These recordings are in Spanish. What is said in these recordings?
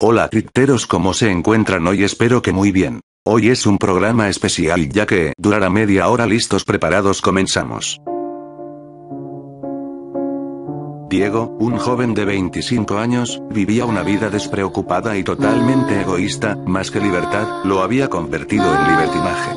Hola cripteros, ¿cómo se encuentran hoy? Espero que muy bien. Hoy es un programa especial ya que durará media hora. Listos, preparados, comenzamos. Diego, un joven de 25 años, vivía una vida despreocupada y totalmente egoísta, más que libertad, lo había convertido en libertinaje.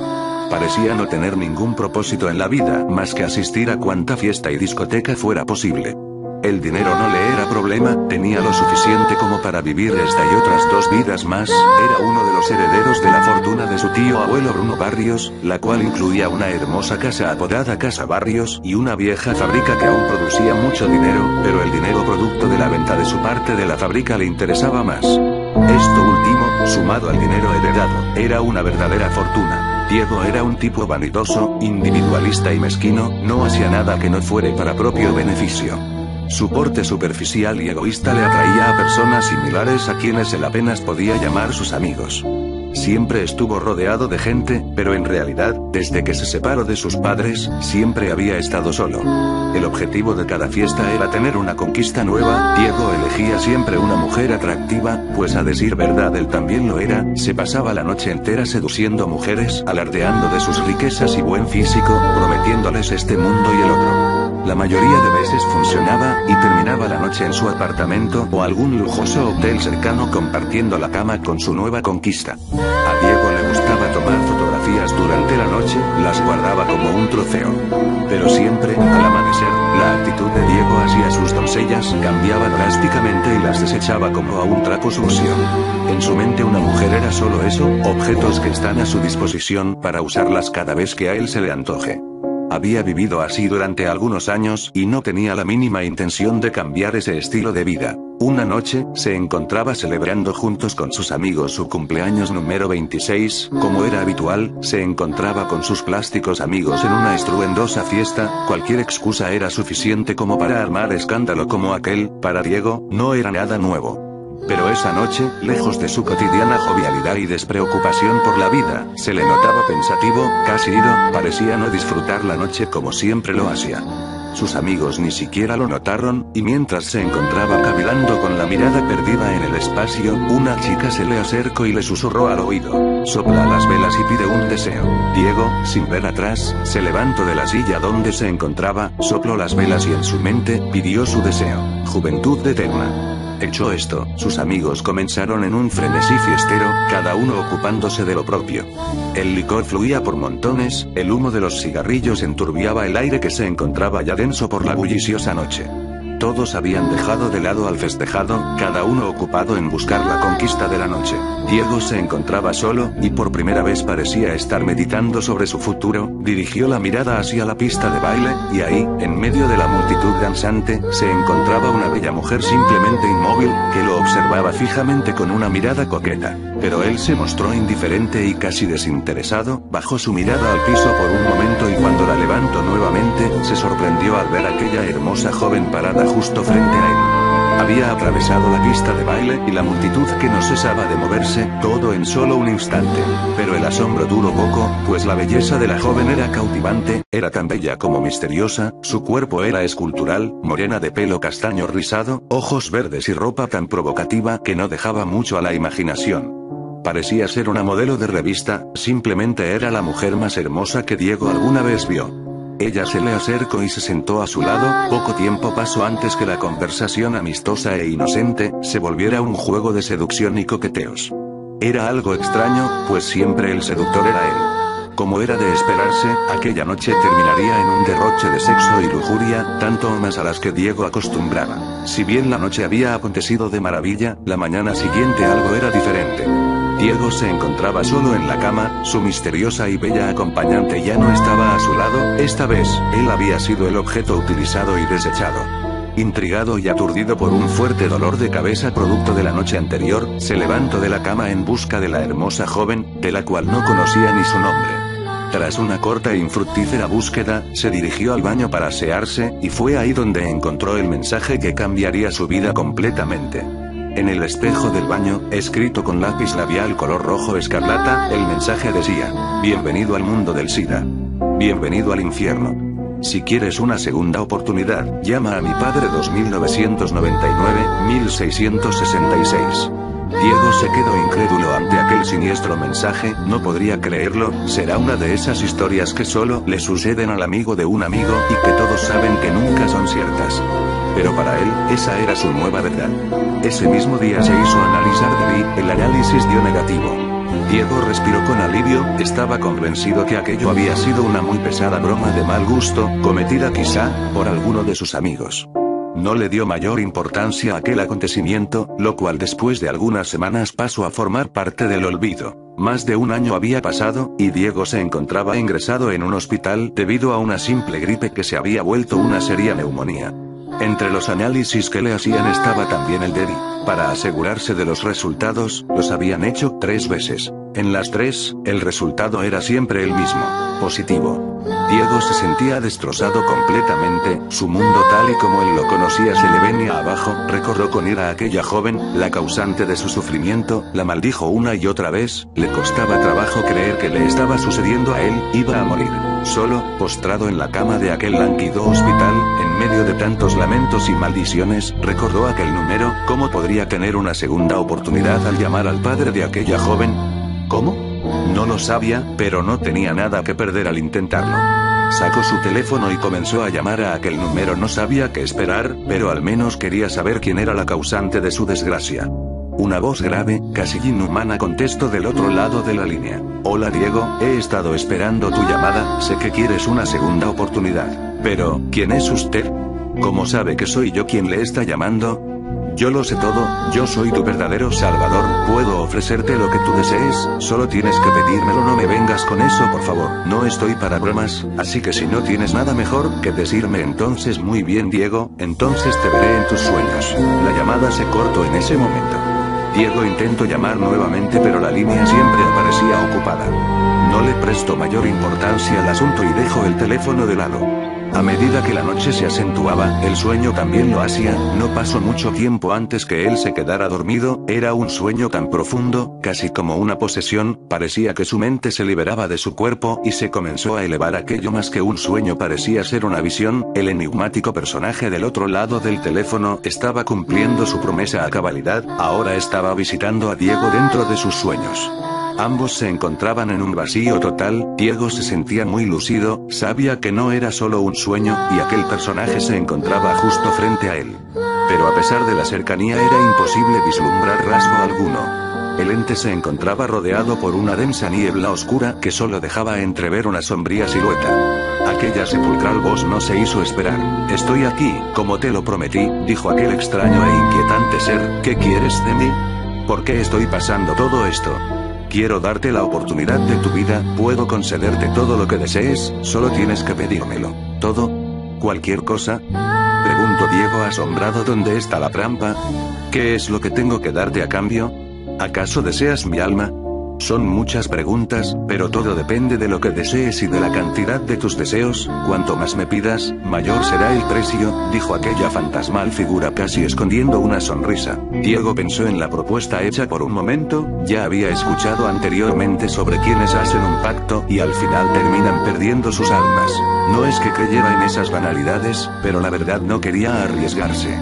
Parecía no tener ningún propósito en la vida más que asistir a cuanta fiesta y discoteca fuera posible. El dinero no le era problema, tenía lo suficiente como para vivir esta y otras dos vidas más. Era uno de los herederos de la fortuna de su tío abuelo Bruno Barrios, la cual incluía una hermosa casa apodada Casa Barrios y una vieja fábrica que aún producía mucho dinero, pero el dinero producto de la venta de su parte de la fábrica le interesaba más. Esto último, sumado al dinero heredado, era una verdadera fortuna. Diego era un tipo vanidoso, individualista y mezquino, no hacía nada que no fuera para propio beneficio. Su porte superficial y egoísta le atraía a personas similares a quienes él apenas podía llamar sus amigos. Siempre estuvo rodeado de gente, pero en realidad, desde que se separó de sus padres, siempre había estado solo. El objetivo de cada fiesta era tener una conquista nueva. Diego elegía siempre una mujer atractiva, pues a decir verdad él también lo era. Se pasaba la noche entera seduciendo mujeres, alardeando de sus riquezas y buen físico, prometiéndoles este mundo y el otro. La mayoría de veces funcionaba, y terminaba la noche en su apartamento o algún lujoso hotel cercano compartiendo la cama con su nueva conquista. A Diego le gustaba tomar fotografías durante la noche, las guardaba como un trofeo. Pero siempre, al amanecer, la actitud de Diego hacia sus doncellas cambiaba drásticamente y las desechaba como a un trapo sucio. En su mente una mujer era solo eso, objetos que están a su disposición para usarlas cada vez que a él se le antoje. Había vivido así durante algunos años y no tenía la mínima intención de cambiar ese estilo de vida. Una noche, se encontraba celebrando juntos con sus amigos su cumpleaños número 26, como era habitual, se encontraba con sus plásticos amigos en una estruendosa fiesta. Cualquier excusa era suficiente como para armar escándalo como aquel. Para Diego, no era nada nuevo. Pero esa noche, lejos de su cotidiana jovialidad y despreocupación por la vida, se le notaba pensativo, casi ido, parecía no disfrutar la noche como siempre lo hacía. Sus amigos ni siquiera lo notaron, y mientras se encontraba cavilando con la mirada perdida en el espacio, una chica se le acercó y le susurró al oído: sopla las velas y pide un deseo. Diego, sin ver atrás, se levantó de la silla donde se encontraba, sopló las velas y en su mente, pidió su deseo: juventud eterna. Hecho esto, sus amigos comenzaron en un frenesí fiestero, cada uno ocupándose de lo propio. El licor fluía por montones, el humo de los cigarrillos enturbiaba el aire que se encontraba ya denso por la bulliciosa noche. Todos habían dejado de lado al festejado, cada uno ocupado en buscar la conquista de la noche. Diego se encontraba solo, y por primera vez parecía estar meditando sobre su futuro. Dirigió la mirada hacia la pista de baile, y ahí, en medio de la multitud danzante, se encontraba una bella mujer simplemente inmóvil, que lo observaba fijamente con una mirada coqueta. Pero él se mostró indiferente y casi desinteresado, bajó su mirada al piso por un momento y cuando la levantó nuevamente, se sorprendió al ver a aquella hermosa joven parada justo frente a él. Había atravesado la pista de baile y la multitud que no cesaba de moverse, todo en solo un instante. Pero el asombro duró poco, pues la belleza de la joven era cautivante, era tan bella como misteriosa. Su cuerpo era escultural, morena de pelo castaño rizado, ojos verdes y ropa tan provocativa que no dejaba mucho a la imaginación. Parecía ser una modelo de revista, simplemente era la mujer más hermosa que Diego alguna vez vio. Ella se le acercó y se sentó a su lado. Poco tiempo pasó antes que la conversación amistosa e inocente se volviera un juego de seducción y coqueteos. Era algo extraño, pues siempre el seductor era él. Como era de esperarse, aquella noche terminaría en un derroche de sexo y lujuria, tanto o más a las que Diego acostumbraba. Si bien la noche había acontecido de maravilla, la mañana siguiente algo era diferente. Diego se encontraba solo en la cama, su misteriosa y bella acompañante ya no estaba a su lado. Esta vez, él había sido el objeto utilizado y desechado. Intrigado y aturdido por un fuerte dolor de cabeza producto de la noche anterior, se levantó de la cama en busca de la hermosa joven, de la cual no conocía ni su nombre. Tras una corta e infructífera búsqueda, se dirigió al baño para asearse, y fue ahí donde encontró el mensaje que cambiaría su vida completamente. En el espejo del baño, escrito con lápiz labial color rojo escarlata, el mensaje decía: bienvenido al mundo del SIDA. Bienvenido al infierno. Si quieres una segunda oportunidad, llama a mi padre 2999-1666. Diego se quedó incrédulo ante aquel siniestro mensaje, no podría creerlo, será una de esas historias que solo le suceden al amigo de un amigo, y que todos saben que nunca son ciertas. Pero para él, esa era su nueva verdad. Ese mismo día se hizo analizar el análisis dio negativo. Diego respiró con alivio, estaba convencido que aquello había sido una muy pesada broma de mal gusto, cometida quizá, por alguno de sus amigos. No le dio mayor importancia a aquel acontecimiento, lo cual después de algunas semanas pasó a formar parte del olvido. Más de un año había pasado, y Diego se encontraba ingresado en un hospital debido a una simple gripe que se había vuelto una seria neumonía. Entre los análisis que le hacían estaba también el de Eddie. Para asegurarse de los resultados, los habían hecho 3 veces. En las 3, el resultado era siempre el mismo: positivo. Diego se sentía destrozado completamente, su mundo tal y como él lo conocía se le venía abajo, recordó con ira a aquella joven, la causante de su sufrimiento, la maldijo una y otra vez, le costaba trabajo creer que le estaba sucediendo a él, iba a morir. Solo, postrado en la cama de aquel lánguido hospital, en medio de tantos lamentos y maldiciones, recordó aquel número, ¿cómo podría tener una segunda oportunidad al llamar al padre de aquella joven? ¿Cómo? No lo sabía, pero no tenía nada que perder al intentarlo. Sacó su teléfono y comenzó a llamar a aquel número. No sabía qué esperar, pero al menos quería saber quién era la causante de su desgracia. Una voz grave, casi inhumana contestó del otro lado de la línea. Hola Diego, he estado esperando tu llamada, sé que quieres una segunda oportunidad. Pero, ¿quién es usted? ¿Cómo sabe que soy yo quien le está llamando? Yo lo sé todo, yo soy tu verdadero salvador, puedo ofrecerte lo que tú desees, solo tienes que pedírmelo, no me vengas con eso por favor, no estoy para bromas, así que si no tienes nada mejor que decirme entonces muy bien Diego, entonces te veré en tus sueños. La llamada se cortó en ese momento. Diego intentó llamar nuevamente pero la línea siempre aparecía ocupada. No le prestó mayor importancia al asunto y dejó el teléfono de lado. A medida que la noche se acentuaba, el sueño también lo hacía, no pasó mucho tiempo antes que él se quedara dormido, era un sueño tan profundo, casi como una posesión, parecía que su mente se liberaba de su cuerpo y se comenzó a elevar. Aquello más que un sueño parecía ser una visión, el enigmático personaje del otro lado del teléfono estaba cumpliendo su promesa a cabalidad, ahora estaba visitando a Diego dentro de sus sueños. Ambos se encontraban en un vacío total, Diego se sentía muy lúcido, sabía que no era solo un sueño, y aquel personaje se encontraba justo frente a él. Pero a pesar de la cercanía era imposible vislumbrar rasgo alguno. El ente se encontraba rodeado por una densa niebla oscura que solo dejaba entrever una sombría silueta. Aquella sepulcral voz no se hizo esperar. Estoy aquí, como te lo prometí, dijo aquel extraño e inquietante ser, ¿qué quieres de mí? ¿Por qué estoy pasando todo esto? Quiero darte la oportunidad de tu vida, puedo concederte todo lo que desees, solo tienes que pedírmelo. ¿Todo? ¿Cualquier cosa? Preguntó Diego asombrado. ¿Dónde está la trampa? ¿Qué es lo que tengo que darte a cambio? ¿Acaso deseas mi alma? Son muchas preguntas, pero todo depende de lo que desees y de la cantidad de tus deseos, cuanto más me pidas, mayor será el precio, dijo aquella fantasmal figura casi escondiendo una sonrisa. Diego pensó en la propuesta hecha por un momento, ya había escuchado anteriormente sobre quienes hacen un pacto y al final terminan perdiendo sus almas. No es que creyera en esas banalidades, pero la verdad no quería arriesgarse.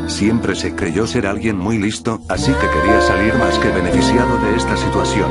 Siempre se creyó ser alguien muy listo, así que quería salir más que beneficiado de esta situación.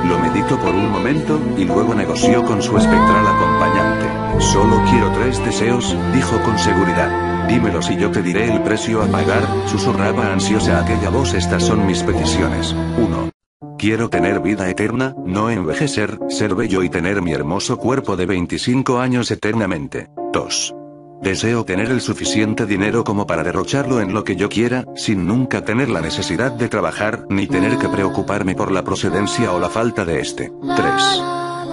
Lo meditó por un momento, y luego negoció con su espectral acompañante. Solo quiero 3 deseos, dijo con seguridad. Dímelos y yo te diré el precio a pagar, susurraba ansiosa aquella voz. Estas son mis peticiones. 1. Quiero tener vida eterna, no envejecer, ser bello y tener mi hermoso cuerpo de 25 años eternamente. 2. Deseo tener el suficiente dinero como para derrocharlo en lo que yo quiera, sin nunca tener la necesidad de trabajar, ni tener que preocuparme por la procedencia o la falta de este. 3.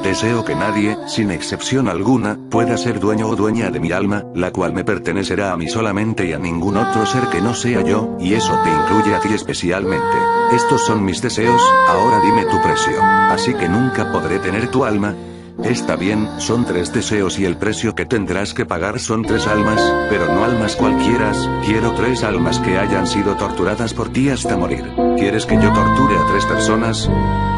Deseo que nadie, sin excepción alguna, pueda ser dueño o dueña de mi alma, la cual me pertenecerá a mí solamente y a ningún otro ser que no sea yo, y eso te incluye a ti especialmente. Estos son mis deseos, ahora dime tu precio. Así que nunca podré tener tu alma. Está bien, son 3 deseos y el precio que tendrás que pagar son 3 almas, pero no almas cualquieras, quiero 3 almas que hayan sido torturadas por ti hasta morir. ¿Quieres que yo torture a 3 personas?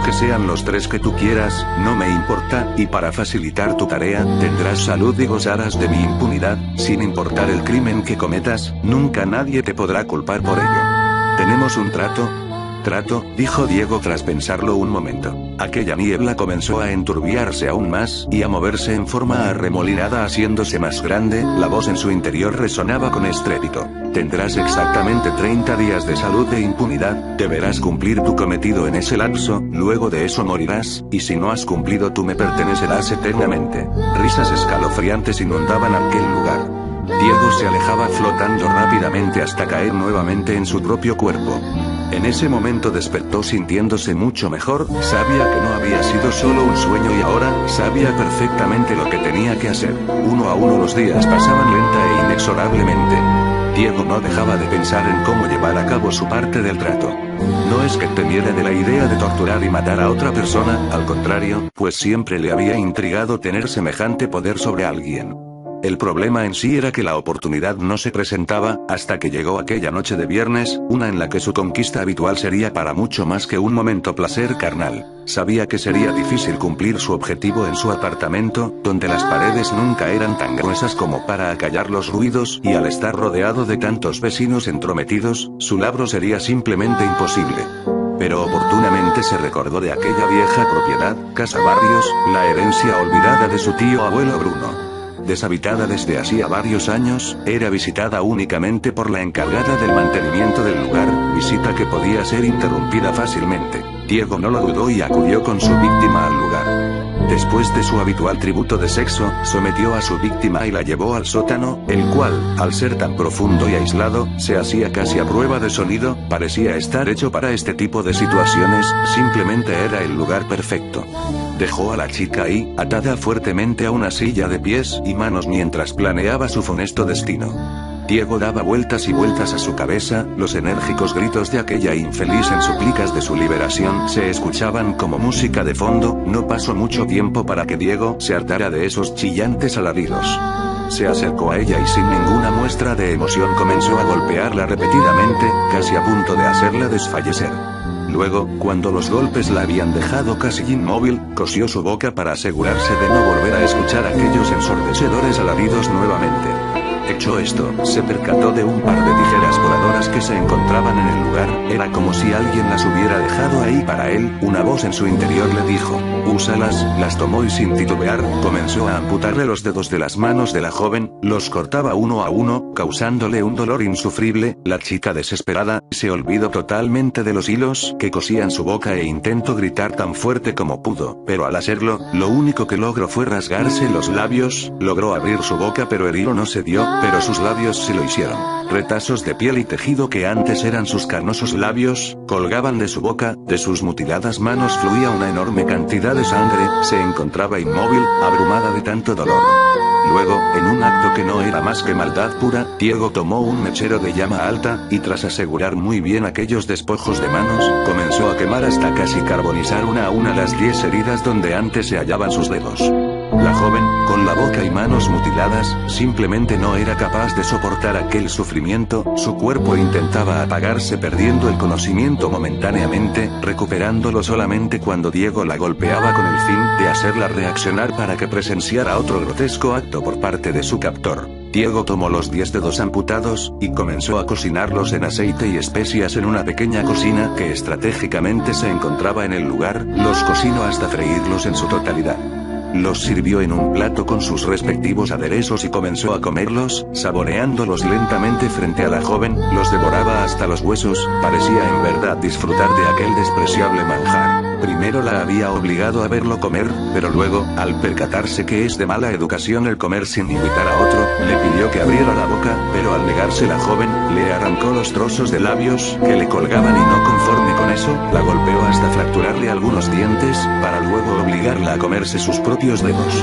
Que sean los 3 que tú quieras, no me importa, y para facilitar tu tarea, tendrás salud y gozarás de mi impunidad, sin importar el crimen que cometas, nunca nadie te podrá culpar por ello. ¿Tenemos un trato? Trato, dijo Diego tras pensarlo un momento. Aquella niebla comenzó a enturbiarse aún más, y a moverse en forma arremolinada haciéndose más grande, la voz en su interior resonaba con estrépito. Tendrás exactamente 30 días de salud e impunidad, deberás cumplir tu cometido en ese lapso, luego de eso morirás, y si no has cumplido tú me pertenecerás eternamente. Risas escalofriantes inundaban aquel lugar. Diego se alejaba flotando rápidamente hasta caer nuevamente en su propio cuerpo. En ese momento despertó sintiéndose mucho mejor, sabía que no había sido solo un sueño y ahora, sabía perfectamente lo que tenía que hacer. Uno a uno los días pasaban lenta e inexorablemente. Diego no dejaba de pensar en cómo llevar a cabo su parte del trato. No es que temiera de la idea de torturar y matar a otra persona, al contrario, pues siempre le había intrigado tener semejante poder sobre alguien. El problema en sí era que la oportunidad no se presentaba, hasta que llegó aquella noche de viernes, una en la que su conquista habitual sería para mucho más que un momento placer carnal. Sabía que sería difícil cumplir su objetivo en su apartamento, donde las paredes nunca eran tan gruesas como para acallar los ruidos, y al estar rodeado de tantos vecinos entrometidos, su labor sería simplemente imposible. Pero oportunamente se recordó de aquella vieja propiedad, Casa Barrios, la herencia olvidada de su tío abuelo Bruno. Deshabitada desde hacía varios años, era visitada únicamente por la encargada del mantenimiento del lugar, visita que podía ser interrumpida fácilmente. Diego no lo dudó y acudió con su víctima al lugar. Después de su habitual tributo de sexo, sometió a su víctima y la llevó al sótano, el cual, al ser tan profundo y aislado, se hacía casi a prueba de sonido, parecía estar hecho para este tipo de situaciones, simplemente era el lugar perfecto. Dejó a la chica ahí, atada fuertemente a una silla de pies y manos mientras planeaba su funesto destino. Diego daba vueltas y vueltas a su cabeza, los enérgicos gritos de aquella infeliz en súplicas de su liberación se escuchaban como música de fondo, no pasó mucho tiempo para que Diego se hartara de esos chillantes alaridos. Se acercó a ella y sin ninguna muestra de emoción comenzó a golpearla repetidamente, casi a punto de hacerla desfallecer. Luego, cuando los golpes la habían dejado casi inmóvil, cosió su boca para asegurarse de no volver a escuchar aquellos ensordecedores alaridos nuevamente. Hecho esto, se percató de un par de tijeras voladoras que se encontraban en el lugar, era como si alguien las hubiera dejado ahí para él, una voz en su interior le dijo, úsalas, las tomó y sin titubear, comenzó a amputarle los dedos de las manos de la joven, los cortaba uno a uno, causándole un dolor insufrible, la chica desesperada, se olvidó totalmente de los hilos que cosían su boca e intentó gritar tan fuerte como pudo, pero al hacerlo, lo único que logró fue rasgarse los labios, logró abrir su boca pero el hilo no se dio, pero sus labios sí lo hicieron. Retazos de piel y tejido que antes eran sus carnosos labios, colgaban de su boca, de sus mutiladas manos fluía una enorme cantidad de sangre, se encontraba inmóvil, abrumada de tanto dolor. Luego, en un acto que no era más que maldad pura, Diego tomó un mechero de llama alta, y tras asegurar muy bien aquellos despojos de manos, comenzó a quemar hasta casi carbonizar una a una las 10 heridas donde antes se hallaban sus dedos. La joven, con la boca y manos mutiladas, simplemente no era capaz de soportar aquel sufrimiento, su cuerpo intentaba apagarse perdiendo el conocimiento momentáneamente, recuperándolo solamente cuando Diego la golpeaba con el fin de hacerla reaccionar para que presenciara otro grotesco acto por parte de su captor. Diego tomó los 10 dedos amputados, y comenzó a cocinarlos en aceite y especias en una pequeña cocina que estratégicamente se encontraba en el lugar, los cocinó hasta freírlos en su totalidad. Los sirvió en un plato con sus respectivos aderezos y comenzó a comerlos, saboreándolos lentamente frente a la joven, los devoraba hasta los huesos, parecía en verdad disfrutar de aquel despreciable manjar. Primero la había obligado a verlo comer, pero luego, al percatarse que es de mala educación el comer sin invitar a otro, le pidió que abriera la boca, pero al negarse la joven, le arrancó los trozos de labios que le colgaban y no conforme con eso, la golpeó hasta fracturarle algunos dientes, para luego obligarla a comerse sus propios dedos.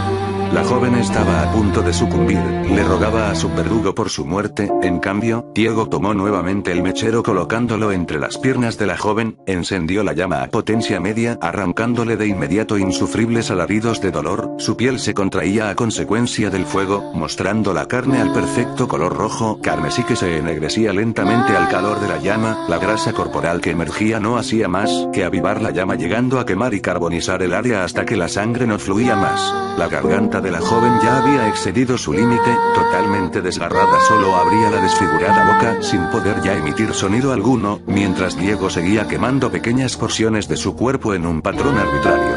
La joven estaba a punto de sucumbir, le rogaba a su verdugo por su muerte, en cambio, Diego tomó nuevamente el mechero colocándolo entre las piernas de la joven, encendió la llama a potencia media, arrancándole de inmediato insufribles alaridos de dolor, su piel se contraía a consecuencia del fuego, mostrando la carne al perfecto color rojo, carmesí que se ennegrecía lentamente al calor de la llama, la grasa corporal que emergía no hacía más que avivar la llama llegando a quemar y carbonizar el área hasta que la sangre no fluía más, la garganta de la joven ya había excedido su límite, totalmente desgarrada solo abría la desfigurada boca sin poder ya emitir sonido alguno, mientras Diego seguía quemando pequeñas porciones de su cuerpo en un patrón arbitrario.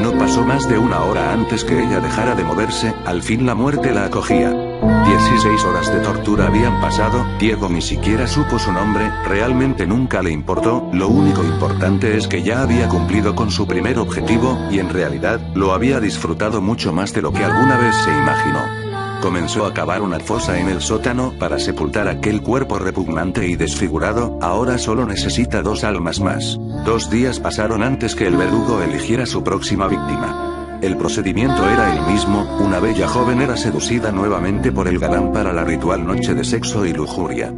No pasó más de una hora antes que ella dejara de moverse, al fin la muerte la acogía. 16 horas de tortura habían pasado, Diego ni siquiera supo su nombre, realmente nunca le importó, lo único importante es que ya había cumplido con su primer objetivo, y en realidad, lo había disfrutado mucho más de lo que alguna vez se imaginó. Comenzó a cavar una fosa en el sótano para sepultar aquel cuerpo repugnante y desfigurado, ahora solo necesita 2 almas más. 2 días pasaron antes que el verdugo eligiera su próxima víctima. El procedimiento era el mismo, una bella joven era seducida nuevamente por el galán para la ritual noche de sexo y lujuria.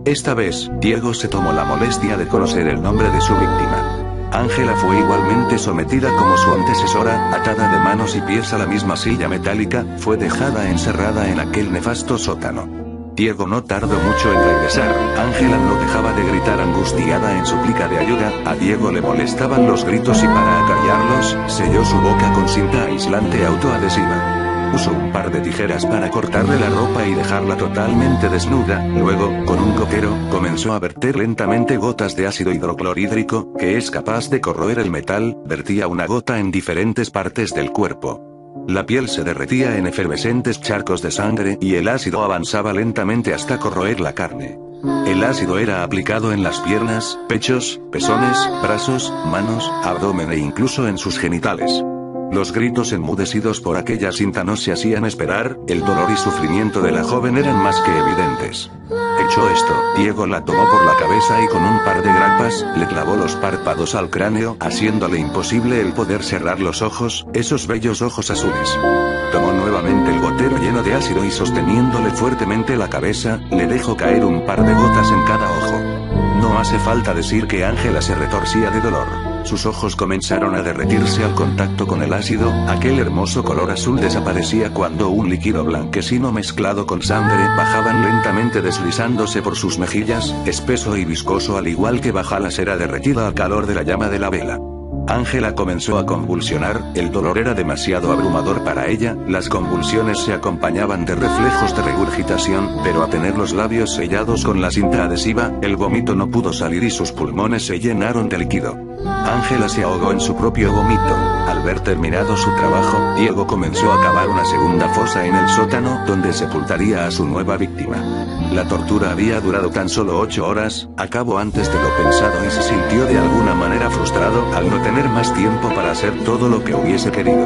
Esta vez, Diego se tomó la molestia de conocer el nombre de su víctima. Ángela fue igualmente sometida como su antecesora, atada de manos y pies a la misma silla metálica, fue dejada encerrada en aquel nefasto sótano. Diego no tardó mucho en regresar, Ángela no dejaba de gritar angustiada en súplica de ayuda, a Diego le molestaban los gritos y para acallarlos, selló su boca con cinta aislante autoadhesiva. Usó un par de tijeras para cortarle la ropa y dejarla totalmente desnuda, luego, con un coquero, comenzó a verter lentamente gotas de ácido hidroclorhídrico, que es capaz de corroer el metal, vertía una gota en diferentes partes del cuerpo. La piel se derretía en efervescentes charcos de sangre y el ácido avanzaba lentamente hasta corroer la carne. El ácido era aplicado en las piernas, pechos, pezones, brazos, manos, abdomen e incluso en sus genitales. Los gritos enmudecidos por aquella cinta no se hacían esperar, el dolor y sufrimiento de la joven eran más que evidentes. Hecho esto, Diego la tomó por la cabeza y con un par de grapas, le clavó los párpados al cráneo, haciéndole imposible el poder cerrar los ojos, esos bellos ojos azules. Tomó nuevamente el gotero lleno de ácido y sosteniéndole fuertemente la cabeza, le dejó caer un par de gotas en cada ojo. No hace falta decir que Ángela se retorcía de dolor. Sus ojos comenzaron a derretirse al contacto con el ácido, aquel hermoso color azul desaparecía cuando un líquido blanquecino mezclado con sangre bajaban lentamente deslizándose por sus mejillas, espeso y viscoso al igual que baja la cera derretida al calor de la llama de la vela. Ángela comenzó a convulsionar, el dolor era demasiado abrumador para ella, las convulsiones se acompañaban de reflejos de regurgitación, pero a tener los labios sellados con la cinta adhesiva, el vómito no pudo salir y sus pulmones se llenaron de líquido. Ángela se ahogó en su propio vómito. Al ver terminado su trabajo, Diego comenzó a cavar una segunda fosa en el sótano, donde sepultaría a su nueva víctima. La tortura había durado tan solo 8 horas, acabó antes de lo pensado y se sintió de alguna manera frustrado al no tener más tiempo para hacer todo lo que hubiese querido.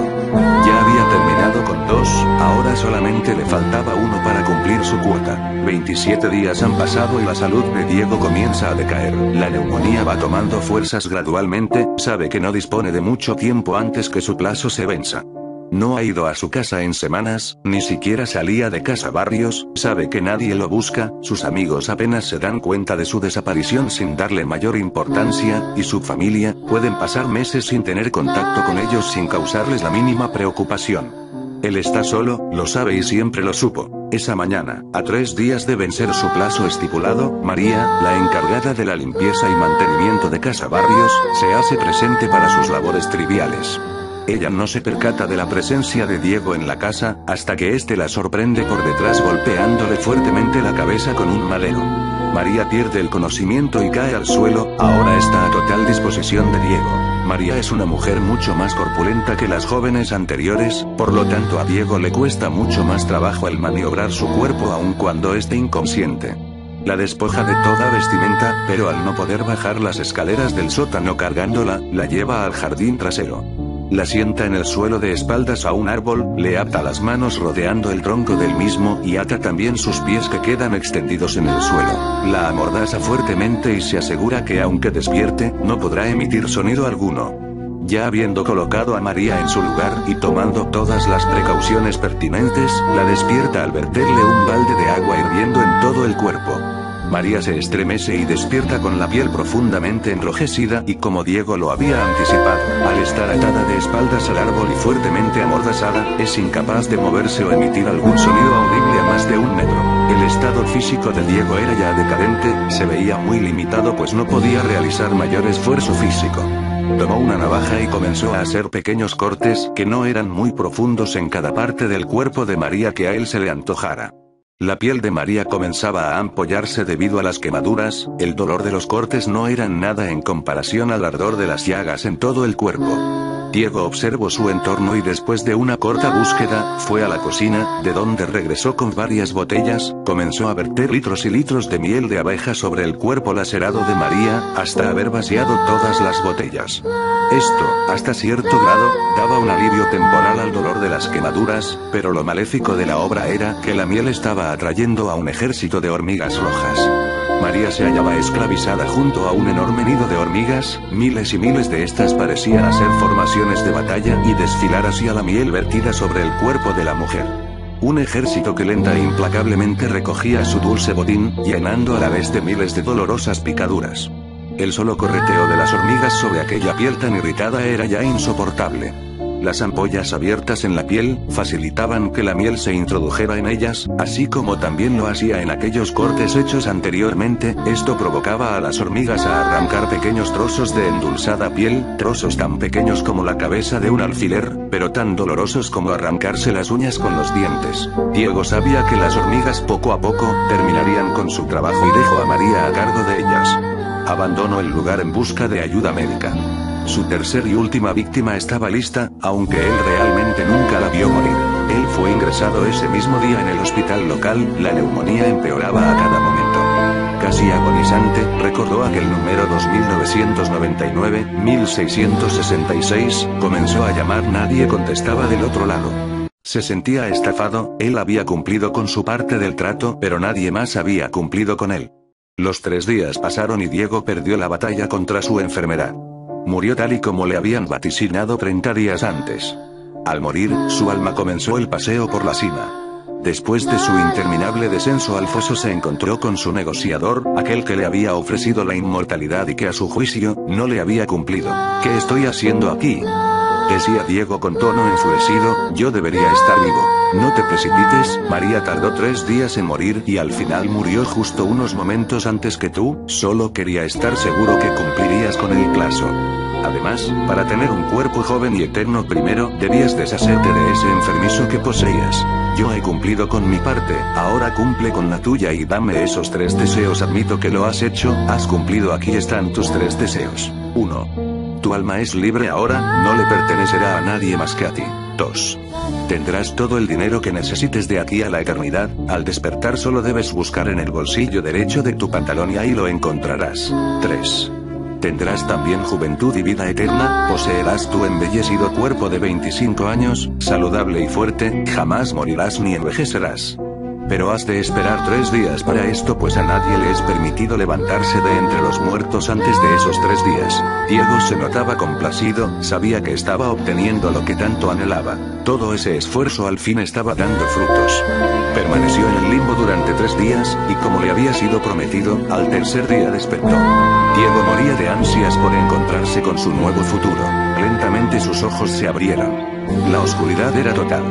Ya había terminado con 2, ahora solamente le faltaba 1 para cumplir su cuota. 27 días han pasado y la salud de Diego comienza a decaer. La neumonía va tomando fuerzas gradualmente, sabe que no dispone de mucho tiempo antes que su plazo se venza. No ha ido a su casa en semanas, ni siquiera salía de Casa Barrios, sabe que nadie lo busca, sus amigos apenas se dan cuenta de su desaparición sin darle mayor importancia, y su familia, pueden pasar meses sin tener contacto con ellos sin causarles la mínima preocupación. Él está solo, lo sabe y siempre lo supo. Esa mañana, a 3 días de vencer su plazo estipulado, María, la encargada de la limpieza y mantenimiento de Casa Barrios, se hace presente para sus labores triviales. Ella no se percata de la presencia de Diego en la casa, hasta que éste la sorprende por detrás golpeándole fuertemente la cabeza con un madero. María pierde el conocimiento y cae al suelo, ahora está a total disposición de Diego. María es una mujer mucho más corpulenta que las jóvenes anteriores, por lo tanto a Diego le cuesta mucho más trabajo el maniobrar su cuerpo aun cuando esté inconsciente. La despoja de toda vestimenta, pero al no poder bajar las escaleras del sótano cargándola, la lleva al jardín trasero. La sienta en el suelo de espaldas a un árbol, le ata las manos rodeando el tronco del mismo y ata también sus pies que quedan extendidos en el suelo. La amordaza fuertemente y se asegura que aunque despierte, no podrá emitir sonido alguno. Ya habiendo colocado a María en su lugar y tomando todas las precauciones pertinentes, la despierta al verterle un balde de agua hirviendo en todo el cuerpo. María se estremece y despierta con la piel profundamente enrojecida y como Diego lo había anticipado, al estar atada de espaldas al árbol y fuertemente amordazada, es incapaz de moverse o emitir algún sonido audible a más de 1 metro. El estado físico de Diego era ya decadente, se veía muy limitado pues no podía realizar mayor esfuerzo físico. Tomó una navaja y comenzó a hacer pequeños cortes que no eran muy profundos en cada parte del cuerpo de María que a él se le antojara. La piel de María comenzaba a ampollarse debido a las quemaduras, el dolor de los cortes no eran nada en comparación al ardor de las llagas en todo el cuerpo. Diego observó su entorno y después de una corta búsqueda, fue a la cocina, de donde regresó con varias botellas, comenzó a verter litros y litros de miel de abeja sobre el cuerpo lacerado de María, hasta haber vaciado todas las botellas. Esto, hasta cierto grado, daba un alivio temporal al dolor de las quemaduras, pero lo maléfico de la obra era que la miel estaba atrayendo a un ejército de hormigas rojas. María se hallaba esclavizada junto a un enorme nido de hormigas, miles y miles de estas parecían hacer formaciones de batalla y desfilar hacia la miel vertida sobre el cuerpo de la mujer. Un ejército que lenta e implacablemente recogía su dulce botín, llenando a la vez de miles de dolorosas picaduras. El solo correteo de las hormigas sobre aquella piel tan irritada era ya insoportable. Las ampollas abiertas en la piel facilitaban que la miel se introdujera en ellas, así como también lo hacía en aquellos cortes hechos anteriormente. Esto provocaba a las hormigas a arrancar pequeños trozos de endulzada piel, trozos tan pequeños como la cabeza de un alfiler, pero tan dolorosos como arrancarse las uñas con los dientes. Diego sabía que las hormigas poco a poco terminarían con su trabajo y dejó a María a cargo de ellas. Abandonó el lugar en busca de ayuda médica. Su tercer y última víctima estaba lista, aunque él realmente nunca la vio morir. Él fue ingresado ese mismo día en el hospital local, la neumonía empeoraba a cada momento. Casi agonizante, recordó aquel número 2999-1666, comenzó a llamar, nadie contestaba del otro lado. Se sentía estafado, él había cumplido con su parte del trato, pero nadie más había cumplido con él. Los 3 días pasaron y Diego perdió la batalla contra su enfermedad. Murió tal y como le habían vaticinado 30 días antes. Al morir, su alma comenzó el paseo por la cima. Después de su interminable descenso al foso se encontró con su negociador, aquel que le había ofrecido la inmortalidad y que a su juicio, no le había cumplido. ¿Qué estoy haciendo aquí?, decía Diego con tono enfurecido, yo debería estar vivo. No te precipites, María tardó 3 días en morir y al final murió justo unos momentos antes que tú, solo quería estar seguro que cumplirías con el plazo. Además, para tener un cuerpo joven y eterno primero, debías deshacerte de ese enfermizo que poseías. Yo he cumplido con mi parte, ahora cumple con la tuya y dame esos 3 deseos. Admito que lo has hecho, has cumplido, aquí están tus 3 deseos. 1. Tu alma es libre ahora, no le pertenecerá a nadie más que a ti. 2. Tendrás todo el dinero que necesites de aquí a la eternidad, al despertar solo debes buscar en el bolsillo derecho de tu pantalón y ahí lo encontrarás. 3. Tendrás también juventud y vida eterna, poseerás tu embellecido cuerpo de 25 años, saludable y fuerte, jamás morirás ni envejecerás. Pero has de esperar 3 días para esto, pues a nadie le es permitido levantarse de entre los muertos antes de esos 3 días. Diego se notaba complacido, sabía que estaba obteniendo lo que tanto anhelaba. Todo ese esfuerzo al fin estaba dando frutos. Permaneció en el limbo durante 3 días, y como le había sido prometido, al tercer día despertó. Diego moría de ansias por encontrarse con su nuevo futuro. Lentamente sus ojos se abrieron. La oscuridad era total.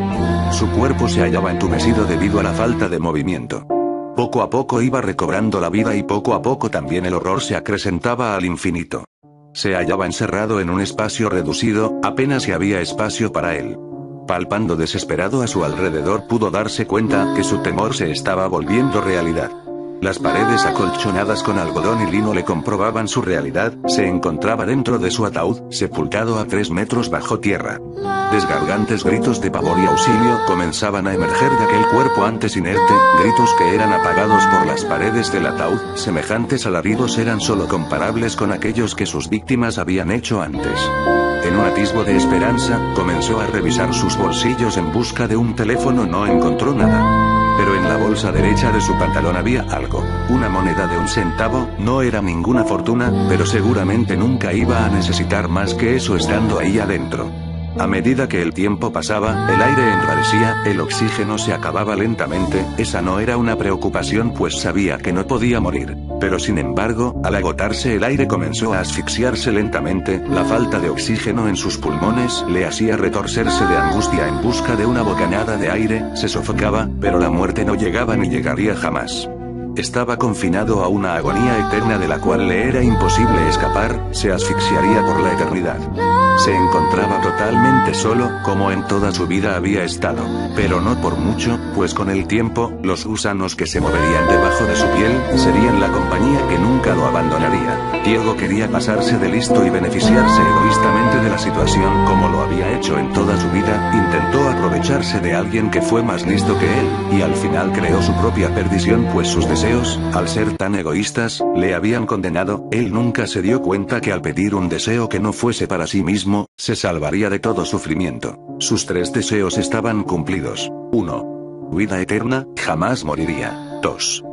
Su cuerpo se hallaba entumecido debido a la falta de movimiento. Poco a poco iba recobrando la vida y poco a poco también el horror se acrecentaba al infinito. Se hallaba encerrado en un espacio reducido, apenas si había espacio para él. Palpando desesperado a su alrededor pudo darse cuenta que su temor se estaba volviendo realidad. Las paredes acolchonadas con algodón y lino le comprobaban su realidad, se encontraba dentro de su ataúd, sepultado a 3 metros bajo tierra. Desgargantes gritos de pavor y auxilio comenzaban a emerger de aquel cuerpo antes inerte, gritos que eran apagados por las paredes del ataúd, semejantes alaridos eran solo comparables con aquellos que sus víctimas habían hecho antes. En un atisbo de esperanza, comenzó a revisar sus bolsillos en busca de un teléfono, no encontró nada. Pero en la bolsa derecha de su pantalón había algo, una moneda de 1 centavo, no era ninguna fortuna, pero seguramente nunca iba a necesitar más que eso estando ahí adentro. A medida que el tiempo pasaba, el aire enrarecía, el oxígeno se acababa lentamente, esa no era una preocupación pues sabía que no podía morir. Pero sin embargo, al agotarse el aire comenzó a asfixiarse lentamente, la falta de oxígeno en sus pulmones le hacía retorcerse de angustia en busca de una bocanada de aire, se sofocaba, pero la muerte no llegaba ni llegaría jamás. Estaba confinado a una agonía eterna de la cual le era imposible escapar, se asfixiaría por la eternidad. Se encontraba totalmente solo, como en toda su vida había estado. Pero no por mucho, pues con el tiempo, los gusanos que se moverían debajo de su piel, serían la compañía que nunca lo abandonaría. Diego quería pasarse de listo y beneficiarse egoístamente de la situación como lo había hecho en toda su vida, intentó aprovecharse de alguien que fue más listo que él, y al final creó su propia perdición pues sus deseos, al ser tan egoístas, le habían condenado. Él nunca se dio cuenta que al pedir un deseo que no fuese para sí mismo, se salvaría de todo sufrimiento. Sus 3 deseos estaban cumplidos. 1. Vida eterna, jamás moriría. 2.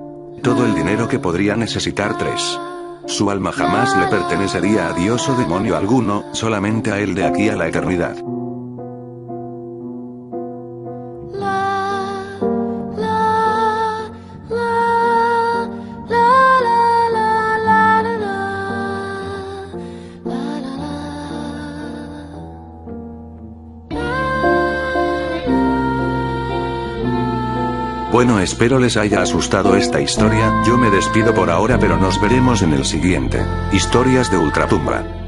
Todo el dinero que podría necesitar. 3. Su alma jamás le pertenecería a Dios o demonio alguno, solamente a él de aquí a la eternidad. Bueno, espero les haya asustado esta historia, yo me despido por ahora pero nos veremos en el siguiente. Historias de Ultratumba.